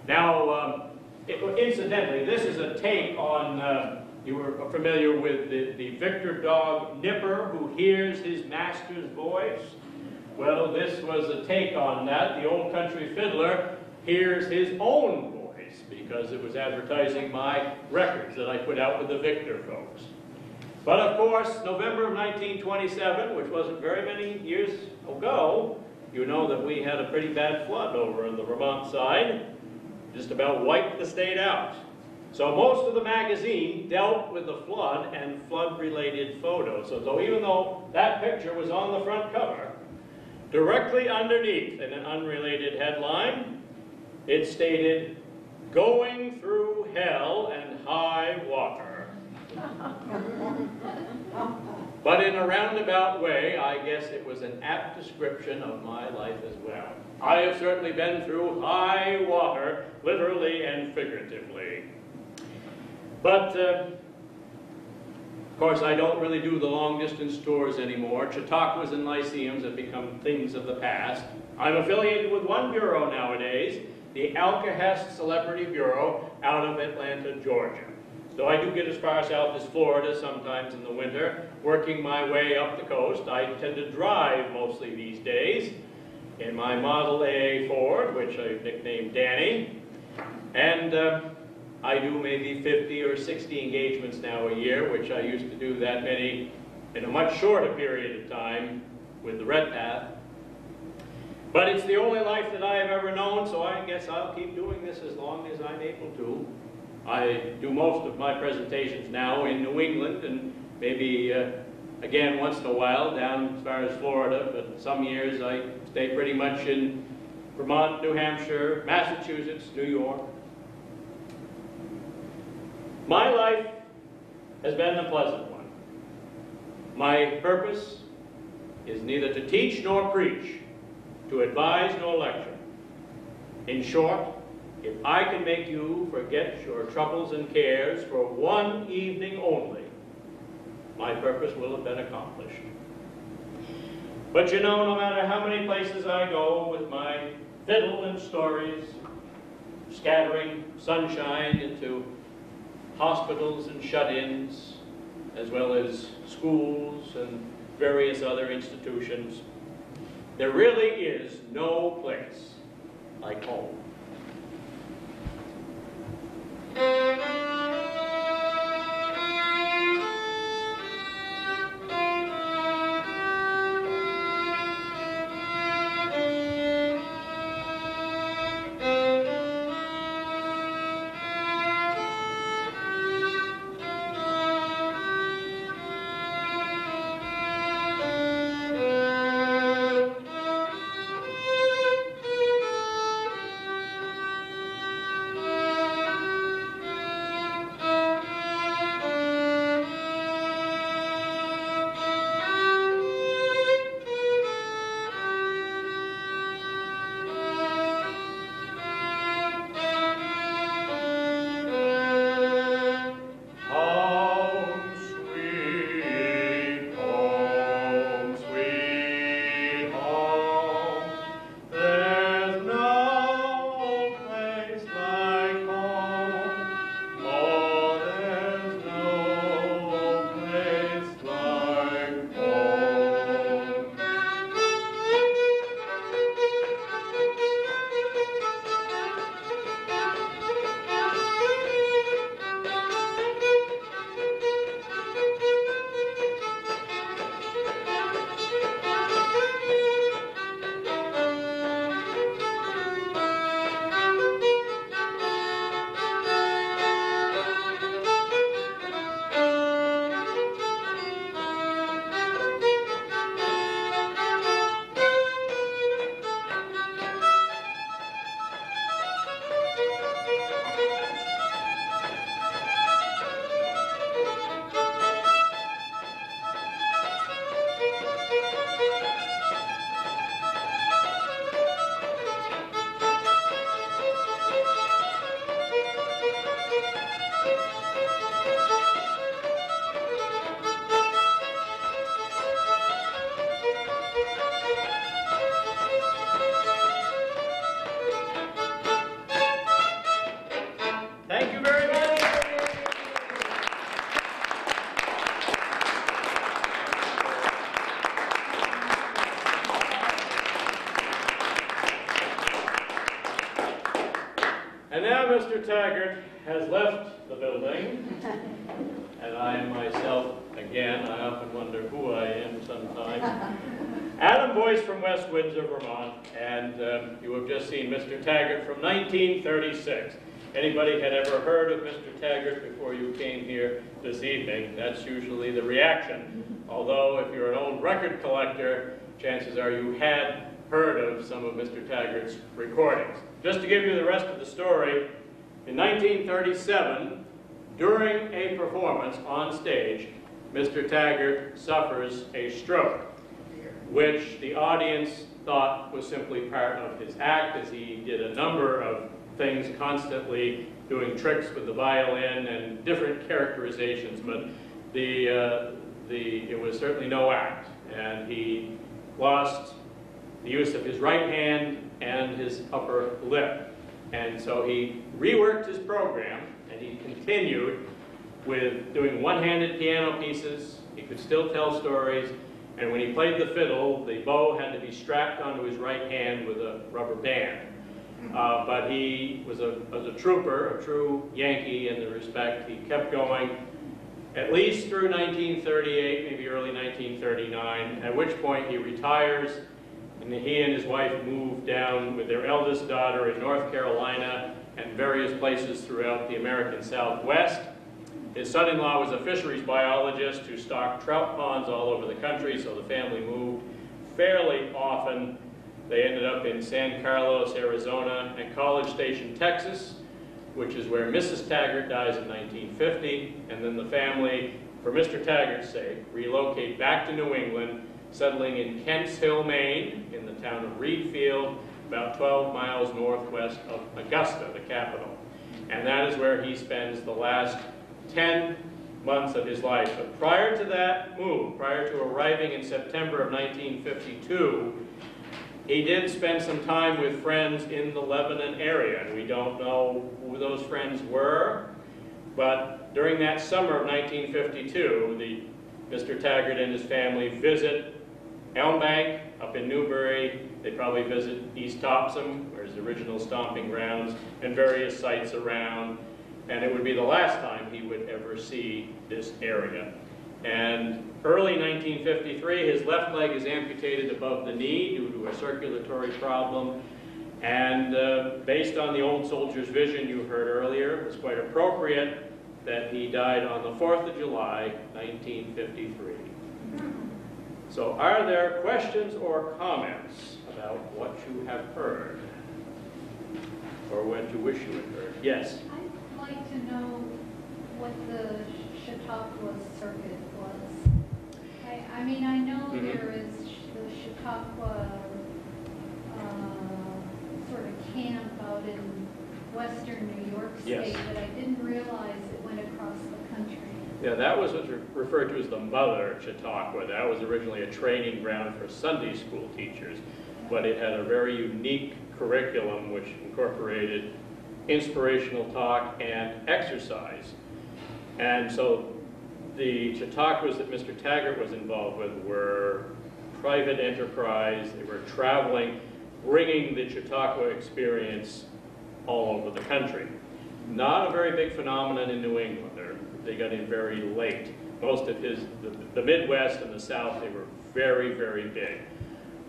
Now, incidentally, this is a take on, you were familiar with the Victor dog Nipper, who hears his master's voice. Well, this was a take on that. The old country fiddler hears his own voice because it was advertising my records that I put out with the Victor folks. But of course, November of 1927, which wasn't very many years ago, you know that we had a pretty bad flood over on the Vermont side. Just about wiped the state out. So most of the magazine dealt with the flood and flood-related photos. So even though that picture was on the front cover, directly underneath in an unrelated headline, it stated, "Going through hell and high water." But in a roundabout way, I guess it was an apt description of my life as well. I have certainly been through high water, literally and figuratively. But, of course, I don't really do the long-distance tours anymore. Chautauquas and lyceums have become things of the past. I'm affiliated with one bureau nowadays, the Alcahest Celebrity Bureau out of Atlanta, Georgia. So I do get as far south as Florida sometimes in the winter, working my way up the coast. I tend to drive mostly these days in my Model A Ford, which I've nicknamed Danny. And I do maybe 50 or 60 engagements now a year, which I used to do that many in a much shorter period of time with the Red Path. But it's the only life that I have ever known, so I guess I'll keep doing this as long as I'm able to. I do most of my presentations now in New England, and maybe again once in a while down as far as Florida, but some years I stay pretty much in Vermont, New Hampshire, Massachusetts, New York. My life has been a pleasant one. My purpose is neither to teach nor preach, to advise nor lecture. In short, if I can make you forget your troubles and cares for one evening only, my purpose will have been accomplished. But you know, no matter how many places I go with my fiddle and stories, scattering sunshine into hospitals and shut-ins, as well as schools and various other institutions, there really is no place like home. And now Mr. Taggart has left the building, and I myself, again, I often wonder who I am sometimes. Adam Boyce from West Windsor, Vermont, and you have just seen Mr. Taggart from 1936. Anybody had ever heard of Mr. Taggart before you came here this evening? That's usually the reaction. Although if you're an old record collector, chances are you had heard of some of Mr. Taggart's recordings. Just to give you the rest of the story, in 1937, during a performance on stage, Mr. Taggart suffers a stroke, which the audience thought was simply part of his act, as he did a number of things constantly doing tricks with the violin and different characterizations, but it was certainly no act, and he lost the use of his right hand and his upper lip. And so he reworked his program, and he continued with doing one-handed piano pieces. He could still tell stories, and when he played the fiddle, the bow had to be strapped onto his right hand with a rubber band. But he was a trooper, a true Yankee in the respect. He kept going at least through 1938, maybe early 1939, at which point he retires, and he and his wife moved down with their eldest daughter in North Carolina and various places throughout the American Southwest. His son-in-law was a fisheries biologist who stocked trout ponds all over the country, so the family moved fairly often. They ended up in San Carlos, Arizona, and College Station, Texas, which is where Mrs. Taggart dies in 1950, and then the family, for Mr. Taggart's sake, relocate back to New England, settling in Kents Hill, Maine, in the town of Reedfield, about 12 miles northwest of Augusta, the capital. And that is where he spends the last 10 months of his life. But prior to that move, prior to arriving in September of 1952, he did spend some time with friends in the Lebanon area, and we don't know who those friends were, but during that summer of 1952, Mr. Taggart and his family visit Elm Bank up in Newbury. They probably visit East Topsom, where his original stomping grounds, and various sites around, and it would be the last time he would ever see this area. And early 1953, his left leg is amputated above the knee due to a circulatory problem. And based on the old soldier's vision you heard earlier, it was quite appropriate that he died on the 4th of July, 1953. So are there questions or comments about what you have heard? Or what you wish you had heard? Yes? I'd like to know what the Chautauqua circuit was. I mean, I know there is the Chautauqua sort of camp out in western New York State, but I didn't realize it went across the country. Yeah, that was what's referred to as the Mother Chautauqua. That was originally a training ground for Sunday school teachers, but it had a very unique curriculum which incorporated inspirational talk and exercise. And so the Chautauquas that Mr. Taggart was involved with were private enterprise. They were traveling, bringing the Chautauqua experience all over the country. Not a very big phenomenon in New England. They got in very late. Most of the Midwest and the South, they were very, very big.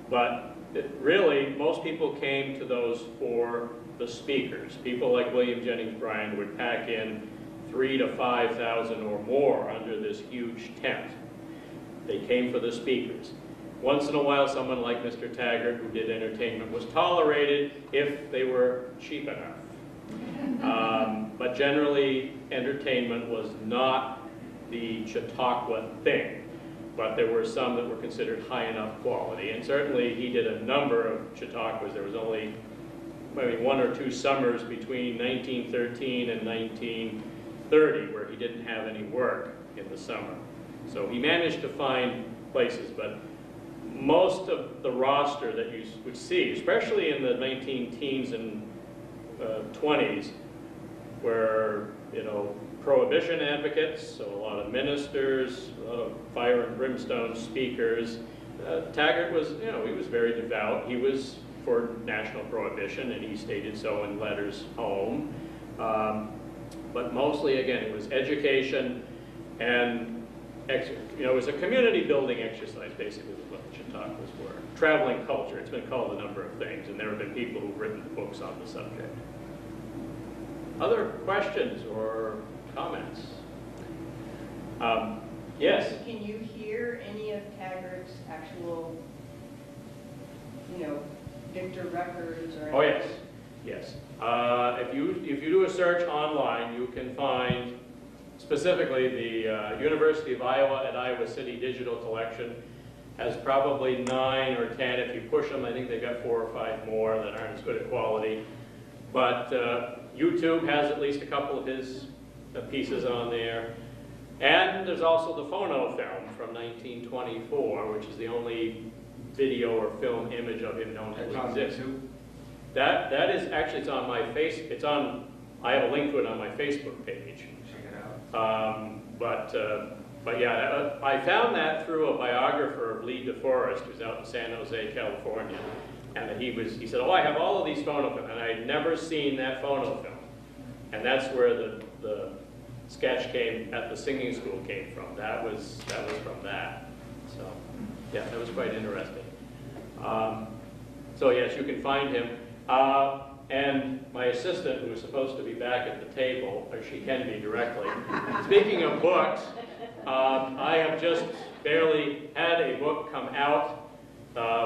But really, most people came to those for the speakers. People like William Jennings Bryan would pack in 3,000 to 5,000 or more under this huge tent. They came for the speakers. Once in a while, someone like Mr. Taggart, who did entertainment, was tolerated if they were cheap enough. But generally, entertainment was not the Chautauqua thing. But there were some that were considered high enough quality. And certainly, he did a number of Chautauquas. There was only maybe 1 or 2 summers between 1913 and 1930 where he didn't have any work in the summer. So he managed to find places, but most of the roster that you would see, especially in the 19-teens and 20s, were, prohibition advocates, so a lot of ministers, a lot of fire and brimstone speakers. Taggart was, he was very devout. He was for national prohibition, and he stated so in letters home. But mostly, again, it was education and, it was a community building exercise, basically, was what the Chautauquas were. Traveling culture, it's been called a number of things, and there have been people who've written books on the subject. Other questions or comments? Yes? Can you hear any of Taggart's actual, Victor records or anything? Oh, yes. Yes. If you do a search online, you can find specifically the University of Iowa at Iowa City Digital Collection has probably 9 or 10. If you push them, I think they've got 4 or 5 more that aren't as good a quality. But YouTube has at least a couple of his pieces on there. And there's also the phono film from 1924, which is the only video or film image of him known to exist. That is actually, it's on my I have a link to it on my Facebook page. Check it out. But yeah, I found that through a biographer of Lee DeForest, who's out in San Jose, California. And he said, oh, I have all of these phono film, and I'd never seen that phono film. And that's where the sketch at the singing school came from. That was from that. So yeah, that was quite interesting. So yes, you can find him. And my assistant, who is supposed to be back at the table, or she can be directly. Speaking of books, I have just barely had a book come out,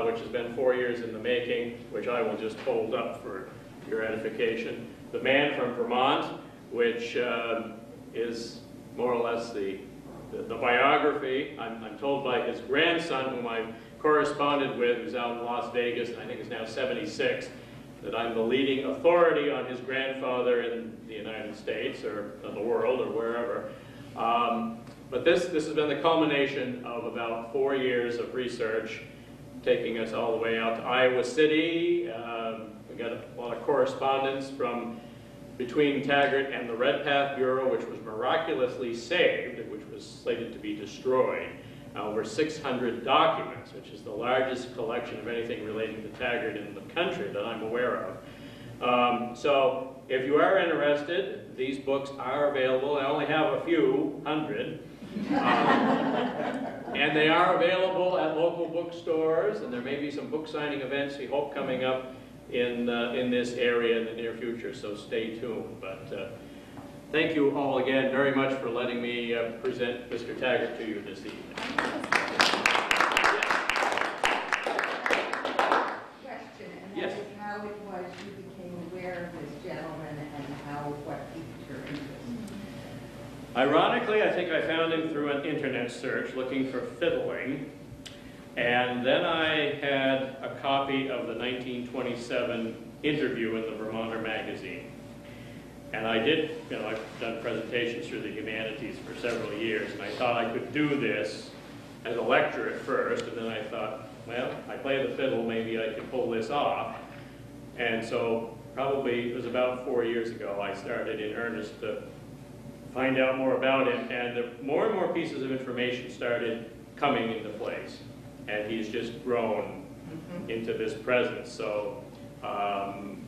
which has been 4 years in the making, which I will just hold up for your edification. The Man from Vermont, which is more or less the biography, I'm told by his grandson, whom I corresponded with, who's out in Las Vegas, and I think is now 76, that I'm the leading authority on his grandfather in the United States, or in the world, or wherever. But this has been the culmination of about 4 years of research, taking us all the way out to Iowa City. We got a lot of correspondence between Taggart and the Red Path Bureau, which was miraculously saved, which was slated to be destroyed. Over 600 documents, which is the largest collection of anything relating to Taggart in the country that I'm aware of. So if you are interested, these books are available. I only have a few hundred. And they are available at local bookstores, and there may be some book signing events we hope coming up in this area in the near future, so stay tuned. But thank you all again very much for letting me present Mr. Taggart to you this evening. Question, and Yes. that is how it was you became aware of this gentleman and what piqued your interest. Ironically, I think I found him through an internet search looking for fiddling. And then I had a copy of the 1927 interview in the Vermonter magazine. And I did, I've done presentations through the humanities for several years, and I thought I could do this as a lecturer at first, and then I thought, well, I play the fiddle, maybe I can pull this off. And so probably it was about 4 years ago I started in earnest to find out more about him, and more and more pieces of information started coming into place. And he's just grown into this presence. So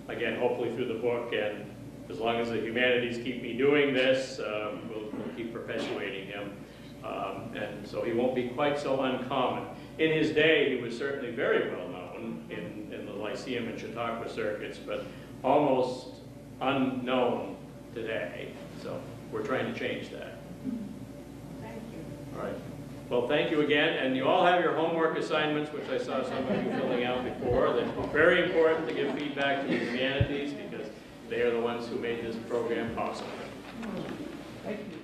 again, hopefully through the book, and as long as the humanities keep me doing this, we'll keep perpetuating him. And so he won't be quite so uncommon. In his day, he was certainly very well known in the Lyceum and Chautauqua circuits, but almost unknown today. So we're trying to change that. Thank you. All right. Well, thank you again, and you all have your homework assignments, which I saw some of you filling out before. They're very important to give feedback to the humanities, because they are the ones who made this program possible. Thank you.